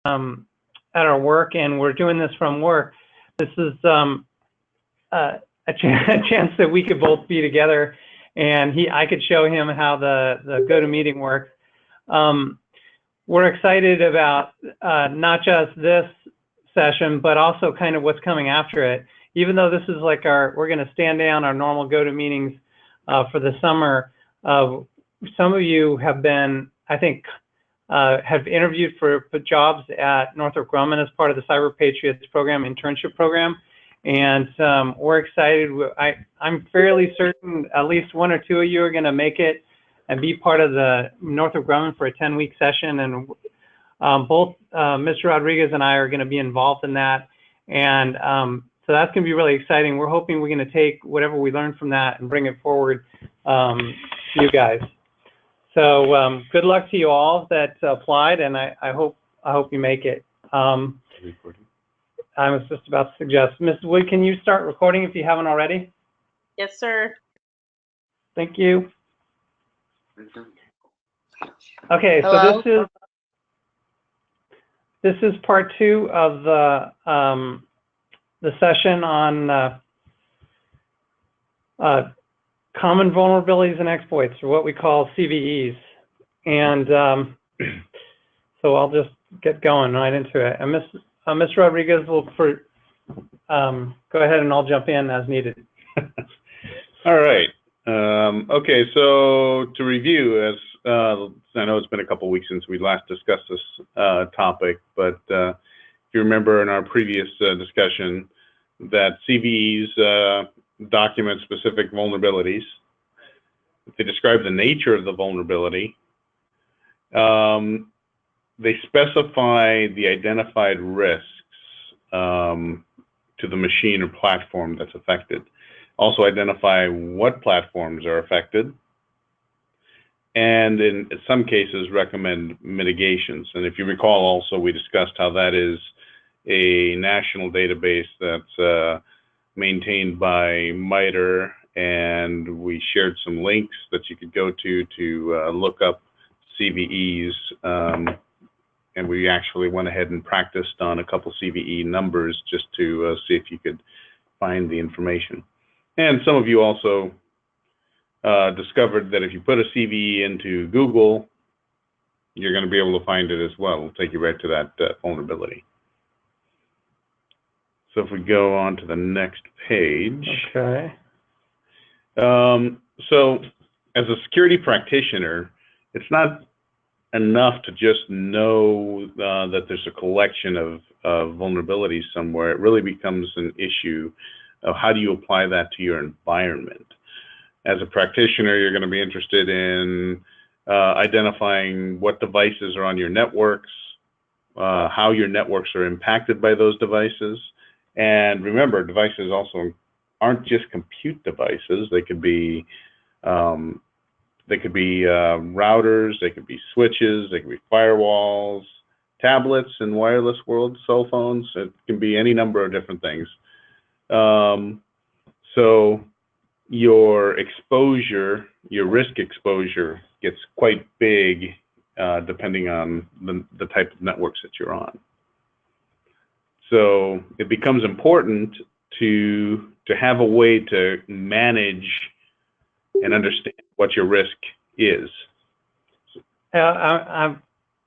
at our work, and we're doing this from work. This is a chance that we could both be together, and I could show him how the GoToMeeting works. We're excited about not just this session, but also kind of what's coming after it. Even though this is like we're going to stand down our normal GoToMeetings for the summer. Some of you have been, I think, have interviewed for jobs at Northrop Grumman as part of the CyberPatriot program, internship program. And we're excited. I'm fairly certain at least one or two of you are going to make it and be part of the Northrop Grumman for a 10-week session. And both Mr. Rodriguez and I are going to be involved in that. And so that's going to be really exciting. We're hoping we're going to take whatever we learned from that and bring it forward to you guys. So good luck to you all that applied, and I hope you make it. I was just about to suggest, Ms. Wood, can you start recording if you haven't already? Yes, sir. Thank you. Okay, Hello? so this is part 2 of the session on common vulnerabilities and exploits, or what we call CVEs. And so I'll just get going right into it. And Mr. Rodriguez will go ahead, and I'll jump in as needed. All right. Okay, so to review, as I know it's been a couple weeks since we last discussed this topic, but if you remember in our previous discussion that CVEs document specific vulnerabilities. They describe the nature of the vulnerability. They specify the identified risks to the machine or platform that's affected. Also identify what platforms are affected, and in some cases recommend mitigations. And if you recall, also we discussed how that is a national database that's maintained by MITRE, and we shared some links that you could go to look up CVEs, and we actually went ahead and practiced on a couple CVE numbers just to see if you could find the information. And some of you also discovered that if you put a CVE into Google, you're going to be able to find it as well. It'll take you right to that vulnerability. So if we go on to the next page. Okay. So as a security practitioner, it's not enough to just know that there's a collection of vulnerabilities somewhere. It really becomes an issue of how do you apply that to your environment. As a practitioner, you're going to be interested in identifying what devices are on your networks, how your networks are impacted by those devices. And remember, devices also aren't just compute devices. They could be routers, they could be switches, they could be firewalls, tablets in wireless world, cell phones. It can be any number of different things. So your exposure, your risk exposure gets quite big depending on the type of networks that you're on. So it becomes important to have a way to manage and understand what your risk is. I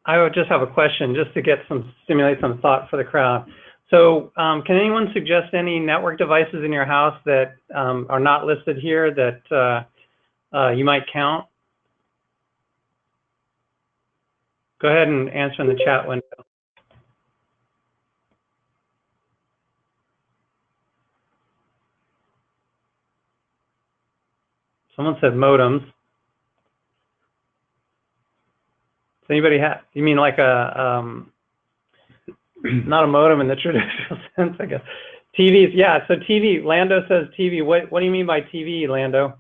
would just have a question just to stimulate some thought for the crowd. So can anyone suggest any network devices in your house that are not listed here that you might count? Go ahead and answer in the chat window. Someone said modems. Does anybody have, you mean like a, not a modem in the traditional sense, I guess. TVs, yeah, so TV, Lando says TV. What do you mean by TV, Lando?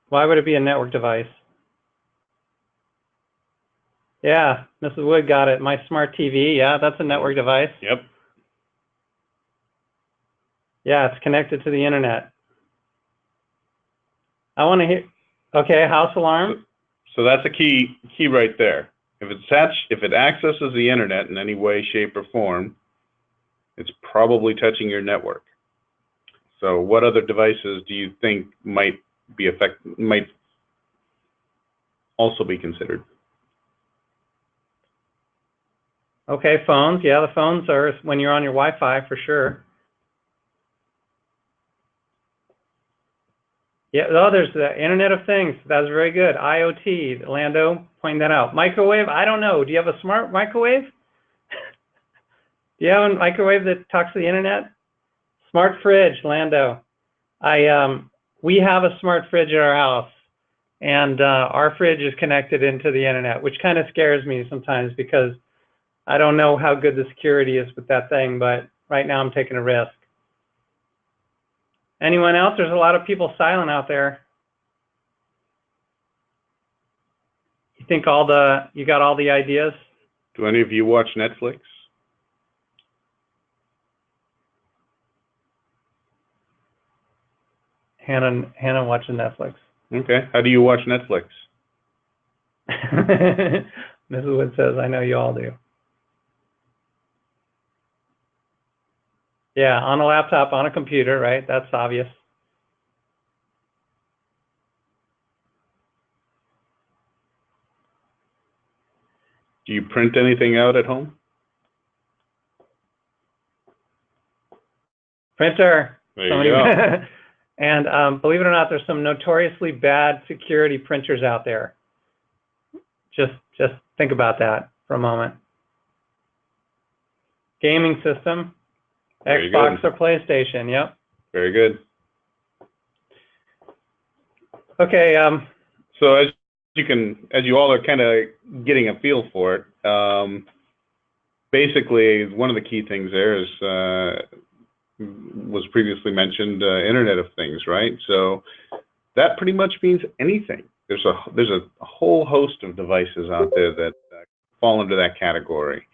Why would it be a network device? Yeah, Mrs. Wood got it. My smart TV, yeah, that's a network device. Yep. Yeah, it's connected to the internet. I want to hear, Okay, house alarm. So that's a key right there. If it accesses the internet in any way, shape, or form, it's probably touching your network. So what other devices do you think might also be considered? Okay, phones. Yeah, the phones are when you're on your Wi-Fi for sure. Yeah, oh, there's the Internet of Things. That's very good. IoT, Lando, pointing that out. Microwave, I don't know. Do you have a smart microwave? Do you have a microwave that talks to the internet? Smart fridge, Lando. We have a smart fridge at our house, and our fridge is connected into the internet, which kind of scares me sometimes because I don't know how good the security is with that thing, but right now I'm taking a risk. Anyone else? There's a lot of people silent out there. You think you got all the ideas? Do any of you watch Netflix? Hannah watching Netflix. Okay. How do you watch Netflix? Mrs. Wood says, I know you all do. Yeah, on a laptop, on a computer, right? That's obvious. Do you print anything out at home? Printer. There you go. And believe it or not, there's some notoriously bad security printers out there. Just think about that for a moment. Gaming system, Very Xbox good. or PlayStation, yep. Very good. Okay. So as you all are kind of getting a feel for it, basically one of the key things there is was previously mentioned, Internet of Things, right? So that pretty much means anything. There's a whole host of devices out there that fall into that category.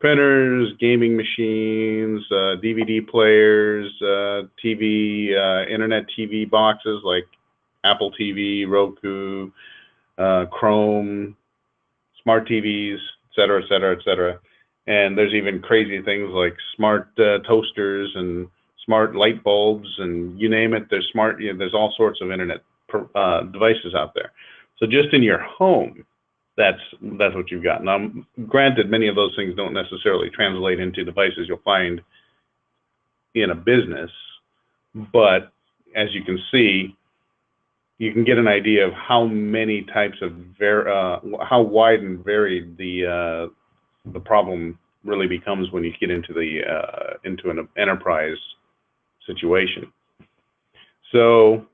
Printers, gaming machines, DVD players, TV, internet TV boxes like Apple TV, Roku, Chrome, smart TVs, et cetera, et cetera, et cetera. And there's even crazy things like smart toasters and smart light bulbs, and you name it. There's there's all sorts of internet devices out there. So just in your home, that's what you've got. Now, granted, many of those things don't necessarily translate into devices you'll find in a business, but as you can see, you can get an idea of how many types of how wide and varied the problem really becomes when you get into an enterprise situation. So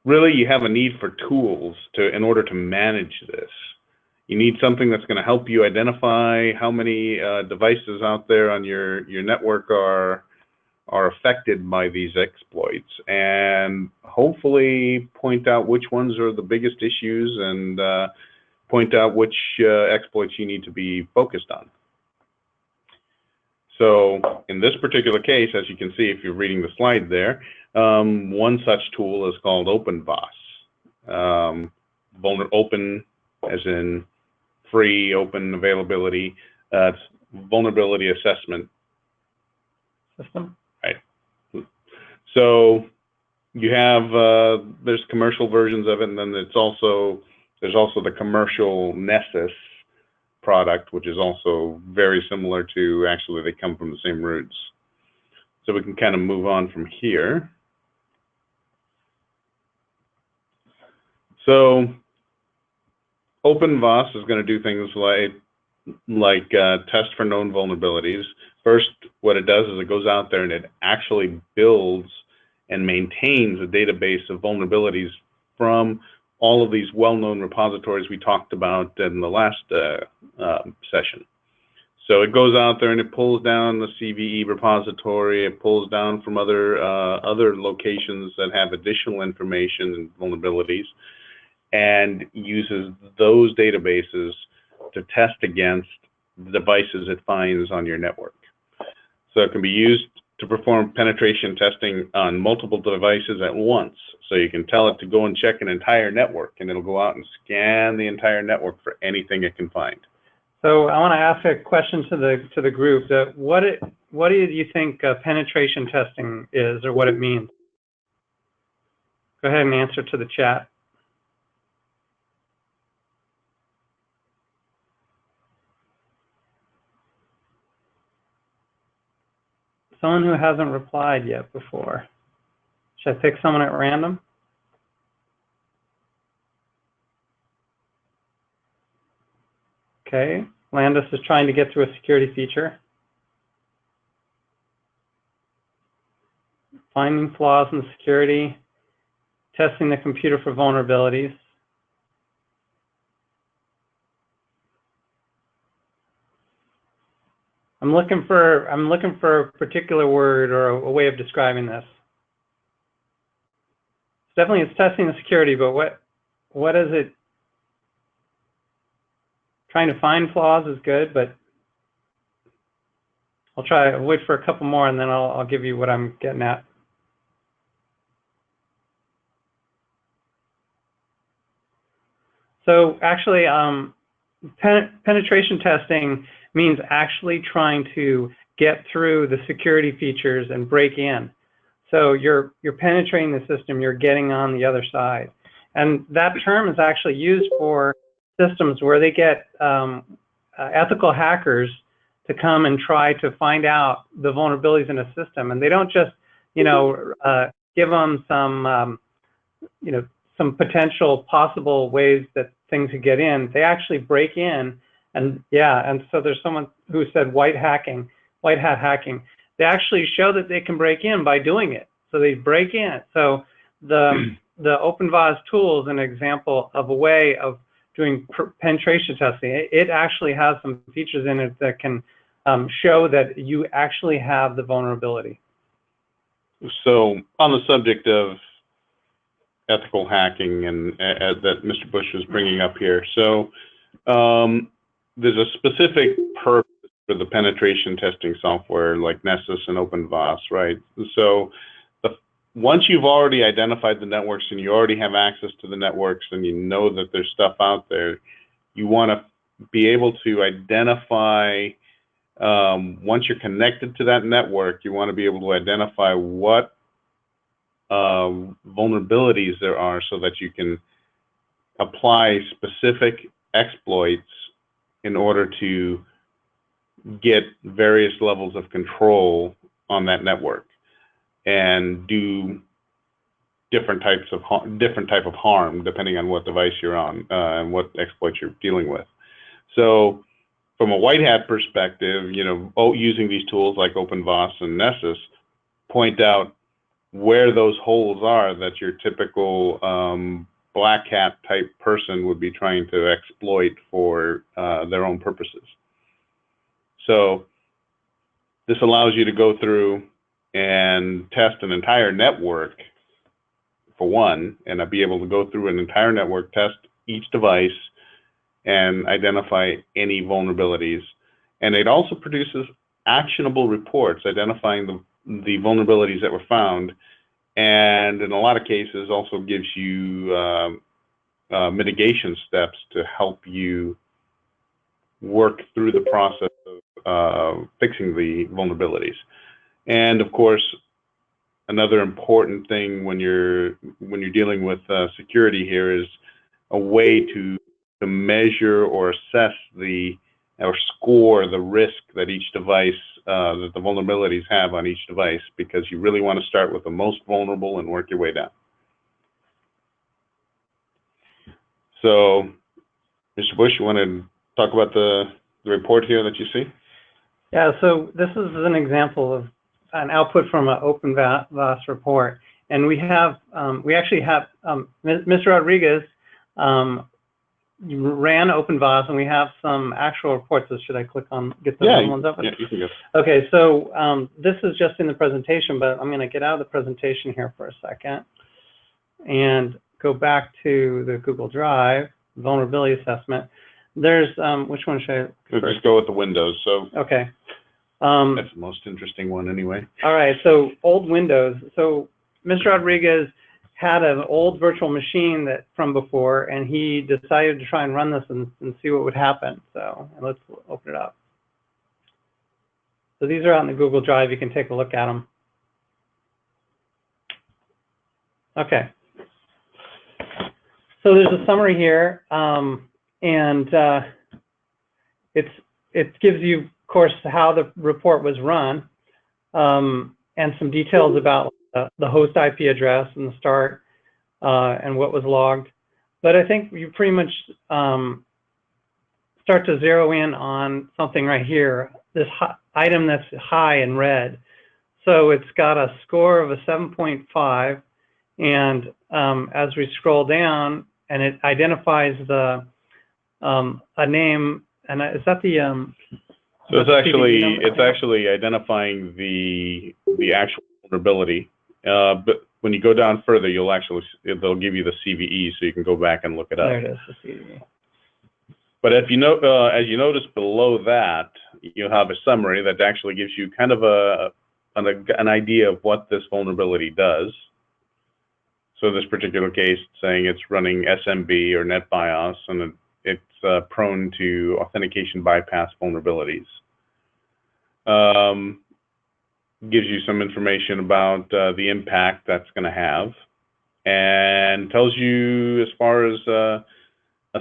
really, you have a need for tools in order to manage this. You need something that's going to help you identify how many devices out there on your network are affected by these exploits, and hopefully point out which ones are the biggest issues and point out which exploits you need to be focused on. So in this particular case, as you can see if you're reading the slide there, one such tool is called OpenVAS. Open as in free, open availability. It's vulnerability assessment system. Right. So you have there's commercial versions of it, and then there's also the commercial Nessus product, which is also very similar to, actually they come from the same roots. So we can kind of move on from here. So OpenVAS is going to do things like test for known vulnerabilities. First, what it does is it goes out there and it actually builds and maintains a database of vulnerabilities from all of these well-known repositories we talked about in the last session. So it goes out there and it pulls down the CVE repository, it pulls down from other locations that have additional information and vulnerabilities, and uses those databases to test against the devices it finds on your network. So it can be used to perform penetration testing on multiple devices at once. So you can tell it to go and check an entire network, and it'll go out and scan the entire network for anything it can find. So I want to ask a question to the group. What do you think penetration testing is, or what it means? Go ahead and answer to the chat. Someone who hasn't replied yet before. Should I pick someone at random? Okay, Landis is trying to get through a security feature. Finding flaws in security, testing the computer for vulnerabilities. I'm looking for a particular word or a way of describing this. Definitely it's testing the security, but what is it? Trying to find flaws is good, but I'll wait for a couple more and then I'll give you what I'm getting at. So actually, penetration testing means actually trying to get through the security features and break in. So you're penetrating the system, you're getting on the other side. And that term is actually used for systems where they get ethical hackers to come and try to find out the vulnerabilities in a system. And they don't just, give them some, some potential possible ways that things could get in. They actually break in, and so there's someone who said white hat hacking. They actually show that they can break in by doing it. So they break in. So the OpenVAS tool is an example of a way of doing penetration testing. It actually has some features in it that can show that you actually have the vulnerability. So on the subject of ethical hacking and that Mr. Bush was bringing up here, so there's a specific purpose for the penetration testing software like Nessus and OpenVAS, right? So once you've already identified the networks and you already have access to the networks and you know that there's stuff out there, you want to be able to identify, once you're connected to that network, you want to be able to identify what vulnerabilities there are so that you can apply specific exploits in order to get various levels of control on that network and do different type of harm depending on what device you're on and what exploits you're dealing with. So from a white hat perspective, using these tools like OpenVAS and Nessus point out where those holes are that your typical black hat type person would be trying to exploit for their own purposes. So this allows you to go through and test an entire network for one, and be able to go through an entire network, test each device, and identify any vulnerabilities. And it also produces actionable reports identifying the vulnerabilities that were found, and in a lot of cases also gives you mitigation steps to help you work through the process of fixing the vulnerabilities. And of course, another important thing when you're dealing with security here is a way to measure or assess or score the risk that each device, that the vulnerabilities have on each device, because you really want to start with the most vulnerable and work your way down. So, Mr. Bush, you want to talk about the report here that you see? Yeah, so this is an example of an output from an OpenVAS report. And we actually have, Mr. Rodriguez ran OpenVAS, and we have some actual reports. So should I click on, get those ones up? Yeah, you can go. Okay, so this is just in the presentation, but I'm going to get out of the presentation here for a second and go back to the Google Drive, vulnerability assessment. There's, which one should I? Just go with the Windows. So okay. That's the most interesting one anyway. All right, so old Windows. So Mr. Rodriguez had an old virtual machine that from before, and he decided to try and run this and see what would happen. So let's open it up. So these are out in the Google Drive. You can take a look at them. Okay. So there's a summary here, and it gives you, of course, how the report was run, and some details about the host IP address and the start, and what was logged. But I think you pretty much start to zero in on something right here, this item that's high in red. So it's got a score of a 7.5, and as we scroll down, and it identifies the a name, and is that the so it's actually identifying the actual vulnerability. But when you go down further, they'll give you the CVE, so you can go back and look it up. There it is, the CVE. But if you know, as you notice below that, you have a summary that actually gives you kind of an idea of what this vulnerability does. So this particular case, saying it's running SMB or NetBIOS, and it's prone to authentication bypass vulnerabilities. Gives you some information about the impact that's going to have, and tells you, as far as a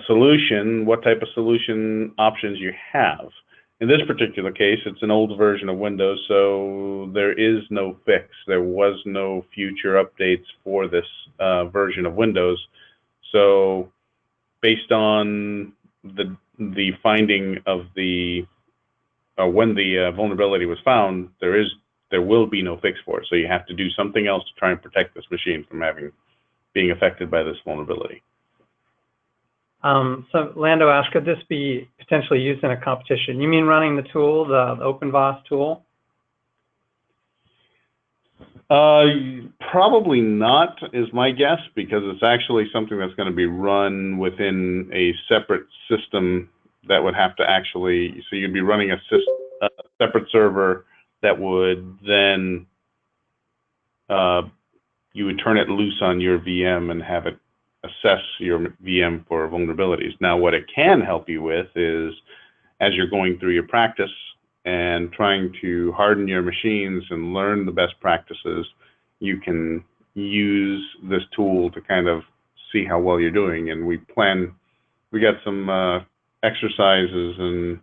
solution, what type of solution options you have. In this particular case, it's an old version of Windows, so there is no fix. There was no future updates for this version of Windows. So based on the finding of when the vulnerability was found, there will be no fix for it. So you have to do something else to try and protect this machine from being affected by this vulnerability. So Lando asked, could this be potentially used in a competition? You mean running the tool, the OpenVOS tool? Probably not, is my guess, because it's actually something that's going to be run within a separate system that would have to actually, so you'd be running a separate server that would then, you would turn it loose on your VM and have it assess your VM for vulnerabilities. Now, what it can help you with is, as you're going through your practice and trying to harden your machines and learn the best practices, you can use this tool to kind of see how well you're doing. And we got some exercises and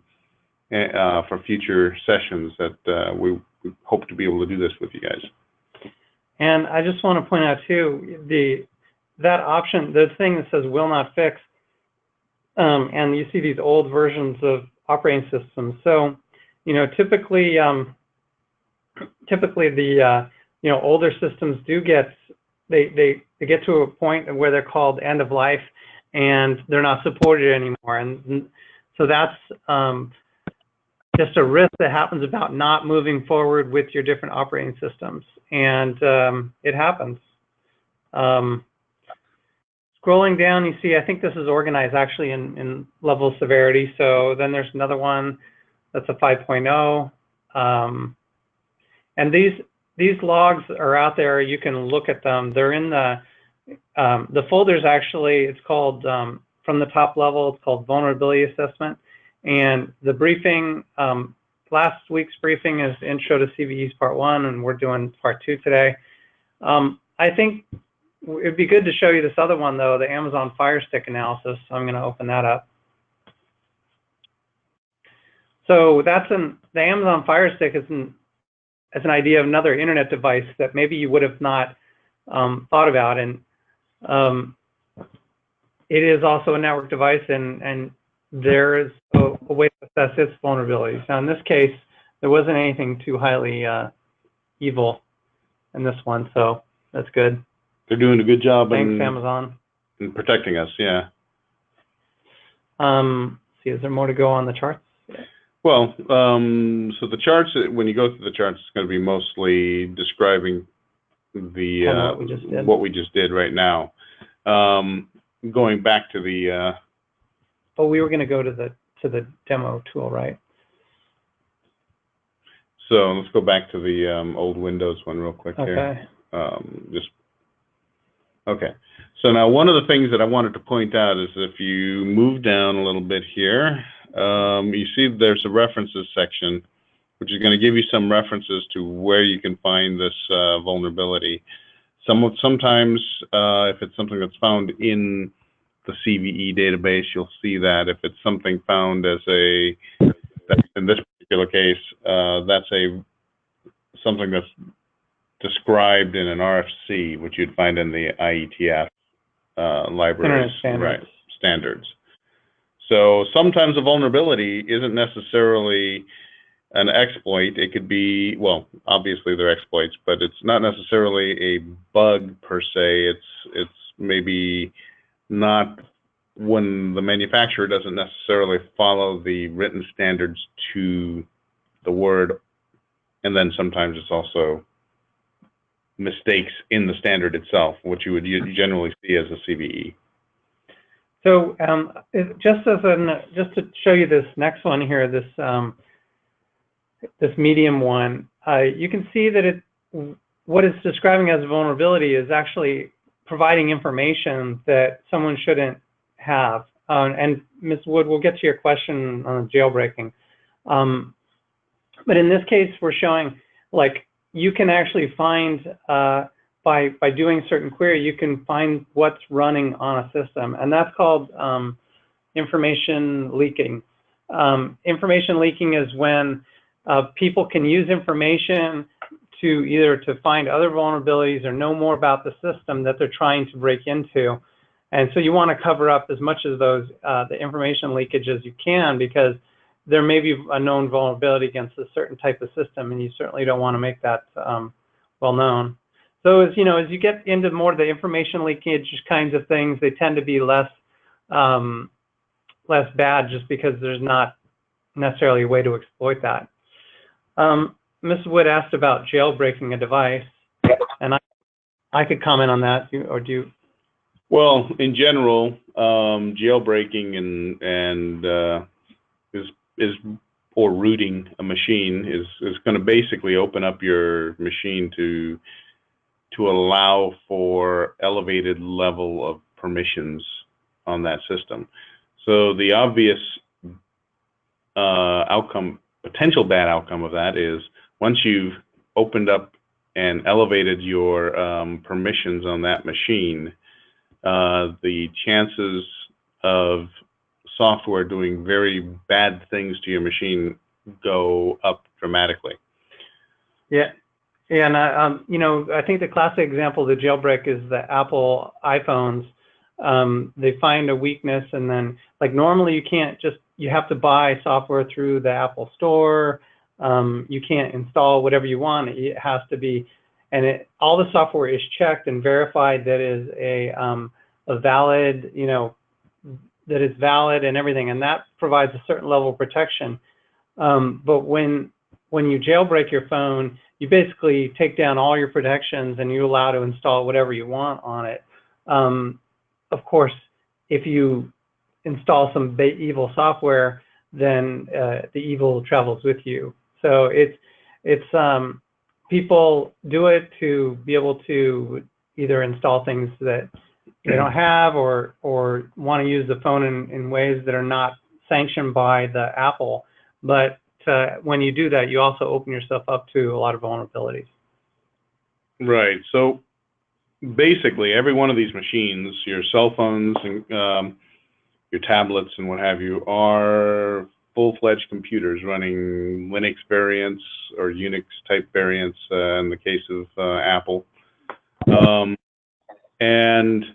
for future sessions that we hope to be able to do this with you guys. And I just want to point out too, that option, the thing that says will not fix, and you see these old versions of operating systems. So, typically the older systems do get, they get to a point where they're called end of life, and they're not supported anymore. And so that's just a risk that happens about not moving forward with your different operating systems, and it happens. Scrolling down, you see, I think this is organized actually in level of severity. So then there's another one that's a 5.0. And these logs are out there. You can look at them. They're in the folders actually. It's called, from the top level, it's called Vulnerability Assessment. And the briefing, last week's briefing is Intro to CVEs Part 1, and we're doing Part 2 today. I think it'd be good to show you this other one, though, the Amazon Fire Stick analysis. So I'm going to open that up. So that's the Amazon Fire Stick is an idea of another internet device that maybe you would have not thought about. And it is also a network device, and there is a way to assess its vulnerabilities. Now, in this case, there wasn't anything too highly evil in this one, so that's good. They're doing a good job. Thanks, Amazon. In protecting us, yeah. See, is there more to go on the charts? Well, so the charts, when you go through the charts, it's going to be mostly describing what we just did right now. Going back to the. Oh, we were going to go to the demo tool, right? So let's go back to the old Windows one real quick here. Okay. So now one of the things that I wanted to point out is if you move down a little bit here, you see there's a references section, which is going to give you some references to where you can find this vulnerability. Sometimes, if it's something that's found in the CVE database, you'll see that. If it's something found as in this particular case, that's something that's described in an RFC, which you'd find in the IETF libraries, standards. Standards. So sometimes a vulnerability isn't necessarily an exploit. It could be, well, obviously they're exploits, but it's not necessarily a bug per se. It's maybe not when the manufacturer doesn't necessarily follow the written standards to the word, and then sometimes it's also mistakes in the standard itself, which you would generally see as a CVE. So just to show you this next one here, this medium one, you can see that what it's describing as a vulnerability is actually providing information that someone shouldn't have. And Ms. Wood, we'll get to your question on jailbreaking. But in this case, we're showing like you can actually find by doing certain query, you can find what's running on a system, and that's called information leaking. Information leaking is when people can use information to either to find other vulnerabilities or know more about the system that they're trying to break into. And so you want to cover up as much of those the information leakage as you can, because there may be a known vulnerability against a certain type of system, and you certainly don't want to make that well known. So as you get into more of the information leakage kinds of things, they tend to be less bad, just because there's not necessarily a way to exploit that. Ms. Wood asked about jailbreaking a device, and I could comment on that, or do you? Well, in general, jailbreaking or rooting a machine is going to basically open up your machine to allow for elevated level of permissions on that system. So the obvious potential bad outcome of that is once you've opened up and elevated your permissions on that machine, the chances of software doing very bad things to your machine go up dramatically. Yeah. And I think the classic example of the jailbreak is the Apple iPhones. They find a weakness, and then like normally you have to buy software through the Apple Store. You can't install whatever you want. It has to be, and all the software is checked and verified that is a valid, that is valid and everything, and that provides a certain level of protection. But when you jailbreak your phone, you basically take down all your protections and you allow to install whatever you want on it. Of course, if you install some evil software, then the evil travels with you. So it's people do it to be able to either install things that they don't have, or want to use the phone in ways that are not sanctioned by the Apple. But when you do that, you also open yourself up to a lot of vulnerabilities. Right. So basically, every one of these machines, your cell phones and your tablets and what have you, are full-fledged computers running Linux variants or Unix type variants in the case of Apple. And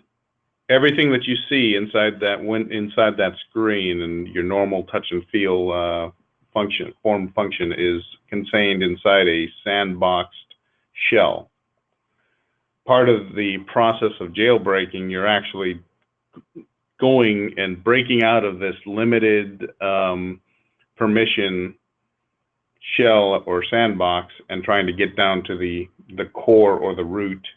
everything that you see inside that screen and your normal touch and feel form function is contained inside a sandboxed shell. Part of the process of jailbreaking, you're actually going and breaking out of this limited permission shell or sandbox and trying to get down to the core or the root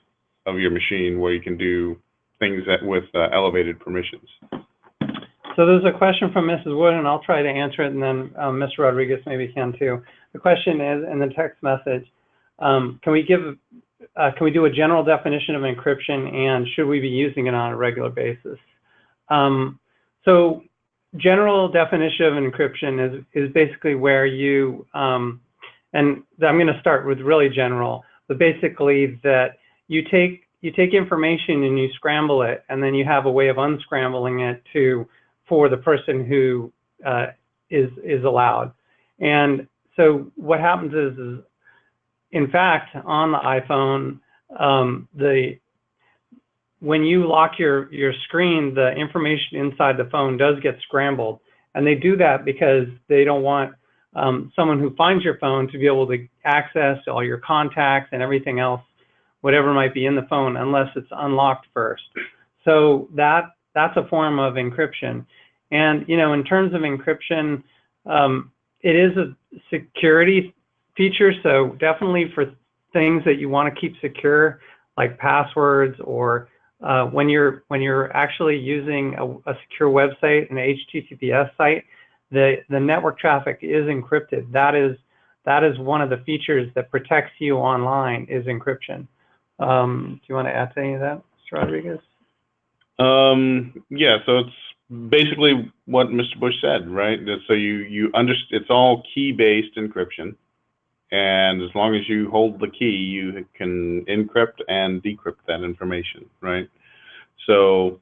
of your machine, where you can do things with elevated permissions. So there's a question from Mrs. Wood, and I'll try to answer it, and then Mr. Rodriguez maybe can too. the question is in the text message, can we do a general definition of encryption, and should we be using it on a regular basis? So general definition of encryption is basically where you, and I'm going to start with really general, but basically that you take information and you scramble it, and then you have a way of unscrambling it for the person who is allowed. And so what happens is in fact, on the iPhone, when you lock your screen, the information inside the phone does get scrambled. And they do that because they don't want someone who finds your phone to be able to access all your contacts and everything else, whatever might be in the phone, unless it's unlocked first. So that's a form of encryption. And, you know, in terms of encryption, it is a security feature. So definitely for things that you want to keep secure, like passwords, or when you're actually using a secure website, an HTTPS site, the network traffic is encrypted. That is one of the features that protects you online, is encryption. Do you want to add to any of that, Mr. Rodriguez? Yeah, so it's basically what Mr. Bush said, right? So you understand it's all key-based encryption, and as long as you hold the key, you can encrypt and decrypt that information, right? So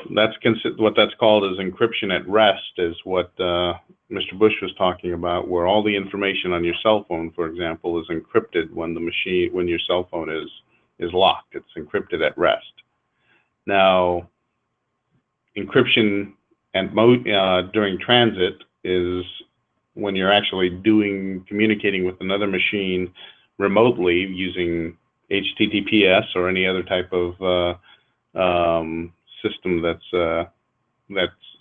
what that's called is encryption at rest, is what Mr. Bush was talking about, where all the information on your cell phone, for example, is encrypted when your cell phone is locked. It's encrypted at rest. Now, encryption during transit is when you're actually communicating with another machine remotely using HTTPS or any other type of system that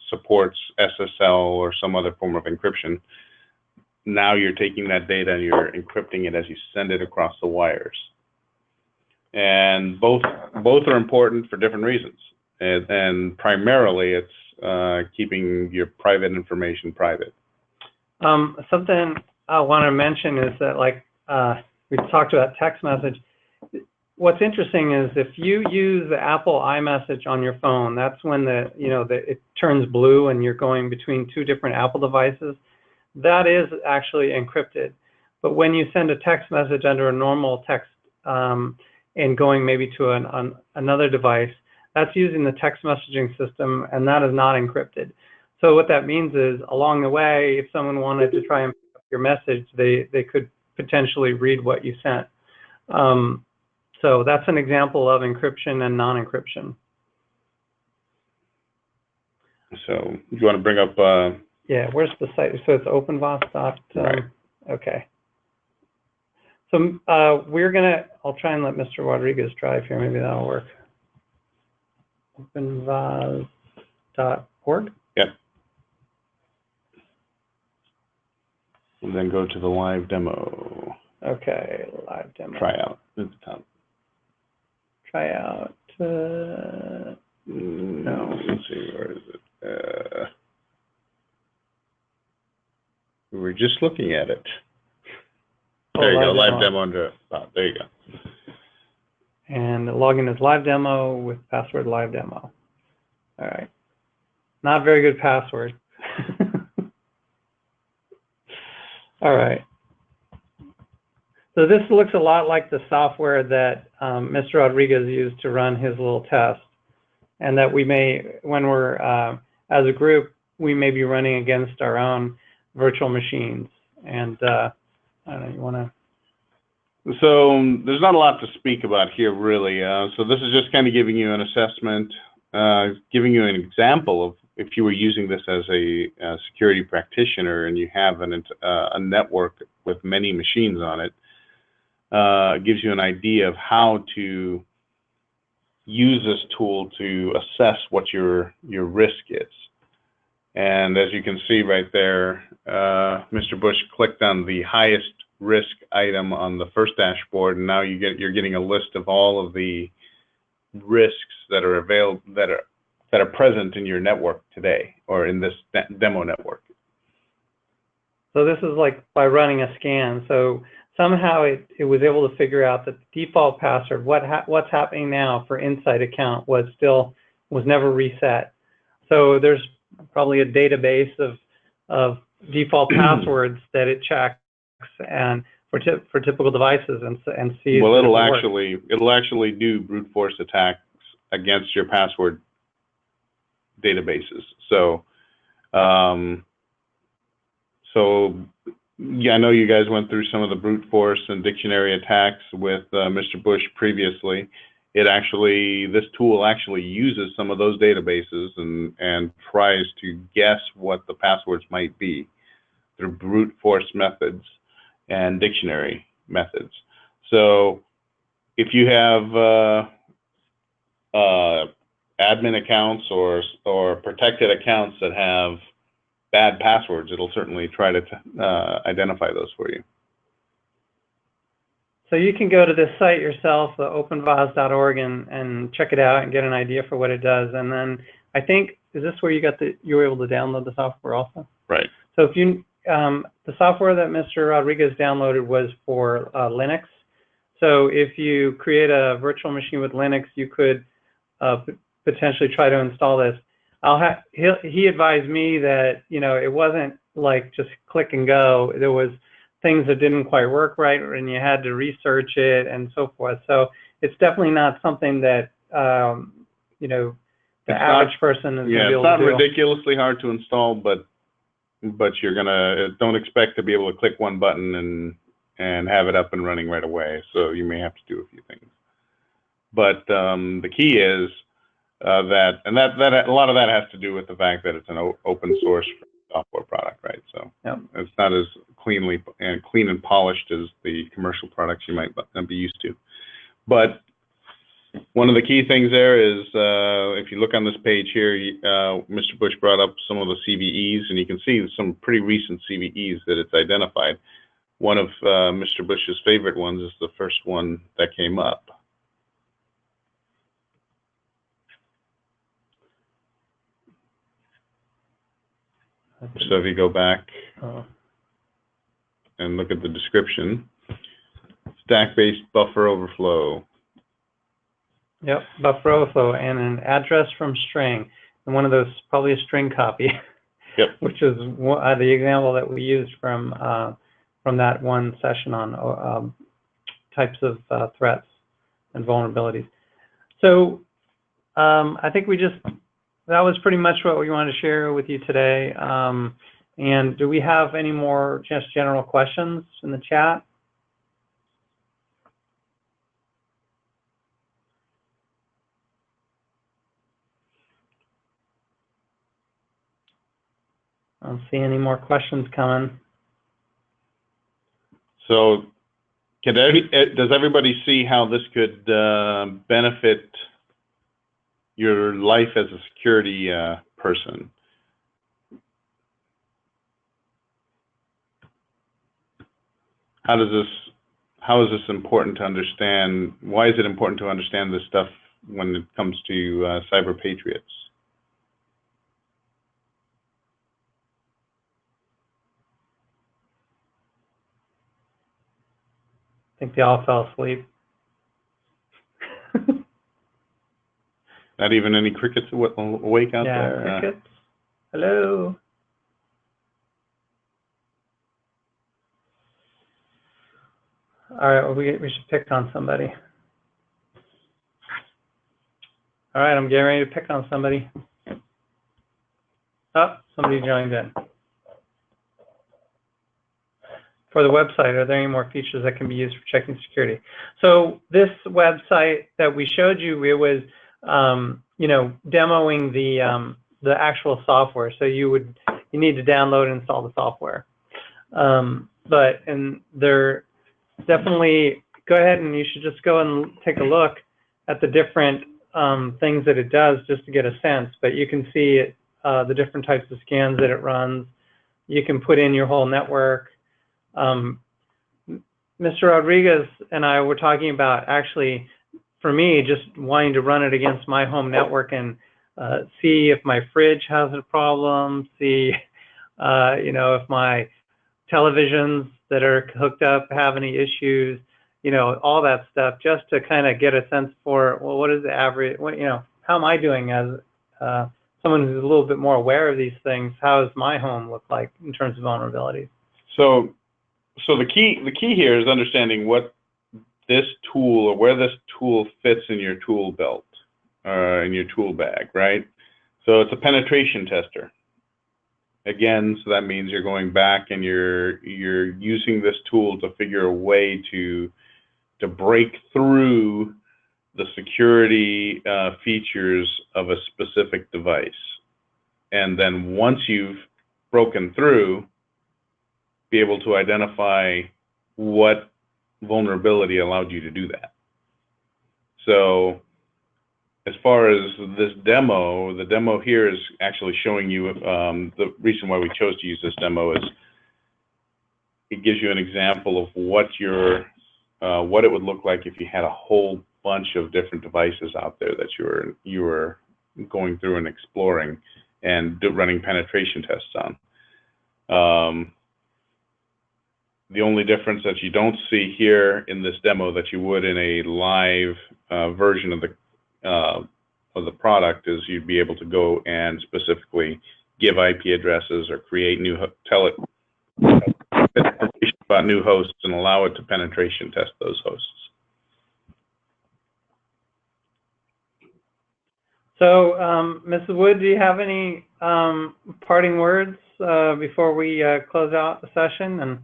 supports SSL or some other form of encryption. Now you're taking that data and you're encrypting it as you send it across the wires. And both are important for different reasons. And primarily it's keeping your private information private. Something I want to mention is that, like we talked about text message. What's interesting is if you use the Apple iMessage on your phone, that's when it turns blue and you're going between two different Apple devices. That is actually encrypted. But when you send a text message under a normal text and going maybe to another device, that's using the text messaging system, and that is not encrypted. So what that means is, along the way, if someone wanted to try and pick up your message, they could potentially read what you sent. So that's an example of encryption and non-encryption. So you want to bring up? Yeah, where's the site? So it's openvos. Right. Okay. So I'll try and let Mr. Rodriguez drive here. Maybe that'll work. Openvos.org. Yep. And then go to the live demo. Okay, live demo. Tryout at the top. Tryout. No. Let's see, where is it? We were just looking at it. There you go, live demo under. Oh, there you go. And the login is live demo with password live demo. All right. Not very good password. All right. So this looks a lot like the software that Mr. Rodriguez used to run his little test, and that we may, when we're, as a group, we may be running against our own virtual machines. And I don't know, you want to? So there's not a lot to speak about here, really. So this is just kind of giving you an assessment, giving you an example of if you were using this as a security practitioner and you have a network with many machines on it. It gives you an idea of how to use this tool to assess what your risk is. And as you can see right there, Mr. Bush clicked on the highest risk item on the first dashboard, and now you're getting a list of all of the risks that are available that are present in your network today, or in this demo network. So this is like by running a scan. So somehow it was able to figure out that the default password, what's happening now for Insight account was never reset. So there's probably a database of default passwords that it checks and for typical devices and sees. Well, it'll actually do brute force attacks against your password databases. So yeah, I know you guys went through some of the brute force and dictionary attacks with Mr. Bush previously. This tool actually uses some of those databases and tries to guess what the passwords might be through brute force methods and dictionary methods. So if you have admin accounts or protected accounts that have bad passwords, it'll certainly try to identify those for you. So you can go to this site yourself, the openvaz.org, and check it out and get an idea for what it does. And then I think, is this where you were able to download the software also? Right. So if you, the software that Mr. Rodriguez downloaded was for Linux. So if you create a virtual machine with Linux, you could potentially try to install this. He advised me that, it wasn't like just click and go. There was things that didn't quite work right, and you had to research it and so forth. So it's definitely not something that, the average person is going to be able to do. Yeah, it's not ridiculously hard to install, but you're don't expect to be able to click one button and have it up and running right away. So you may have to do a few things. But the key is that a lot of that has to do with the fact that it's an open source software product, right? So yep. It's not as clean and polished as the commercial products you might be used to. But one of the key things there is, if you look on this page here, Mr. Bush brought up some of the CVEs, and you can see some pretty recent CVEs that it's identified. One of Mr. Bush's favorite ones is the first one that came up. So if you go back and look at the description, stack-based buffer overflow. Yep, buffer overflow and an address from string, and one of those probably a string copy. Yep. Which is the example that we used from that one session on types of threats and vulnerabilities. So I think that was pretty much what we wanted to share with you today. And do we have any more just general questions in the chat? I don't see any more questions coming. So does everybody see how this could benefit your life as a security person? How is this important to understand? Why is it important to understand this stuff when it comes to cyber patriots? I think they all fell asleep. Not even any crickets awake out there? Yeah, crickets. Hello. All right, well, we should pick on somebody. All right, I'm getting ready to pick on somebody. Oh, somebody joined in. For the website, are there any more features that can be used for checking security? So this website that we showed you, it was demoing the actual software. So you need to download and install the software. And there definitely, go ahead and you should just go and take a look at the different things that it does just to get a sense. But you can see the different types of scans that it runs. You can put in your whole network. Mr. Rodriguez and I were talking about, actually, for me, just wanting to run it against my home network and see if my fridge has a problem, see, if my televisions that are hooked up have any issues, you know, all that stuff, just to kind of get a sense for, well, what is the average, what, you know, how am I doing as someone who's a little bit more aware of these things? How does my home look like in terms of vulnerabilities? So the key here is understanding what this tool, or where this tool fits in your tool belt, in your tool bag, right? So it's a penetration tester. Again, so that means you're going back and you're using this tool to figure a way to break through the security features of a specific device. And then once you've broken through, be able to identify what vulnerability allowed you to do that. So as far as this demo, the demo here is actually showing you, the reason why we chose to use this demo is it gives you an example of what what it would look like if you had a whole bunch of different devices out there that you were going through and exploring and running penetration tests on. The only difference that you don't see here in this demo that you would in a live version of the product is you'd be able to go and specifically give IP addresses or create new information about new hosts and allow it to penetration test those hosts. So, Mrs. Wood, do you have any parting words before we close out the session? And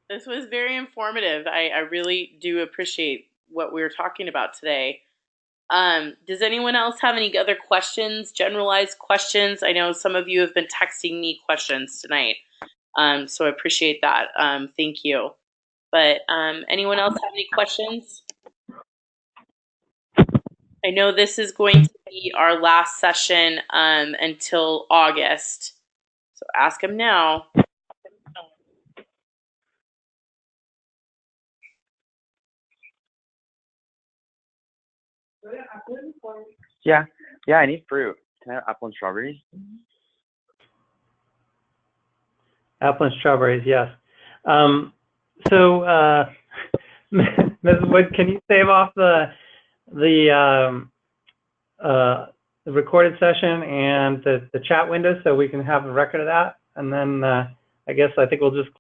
this was very informative. I really do appreciate what we were talking about today. Does anyone else have any other questions, generalized questions? I know some of you have been texting me questions tonight, so I appreciate that. Thank you. But anyone else have any questions? I know this is going to be our last session until August, so ask them now. Yeah, I need fruit. Can I have apple and strawberries? apple and strawberries, yes. So, Ms. Wood, can you save off the recorded session and the chat window so we can have a record of that? And then I think we'll just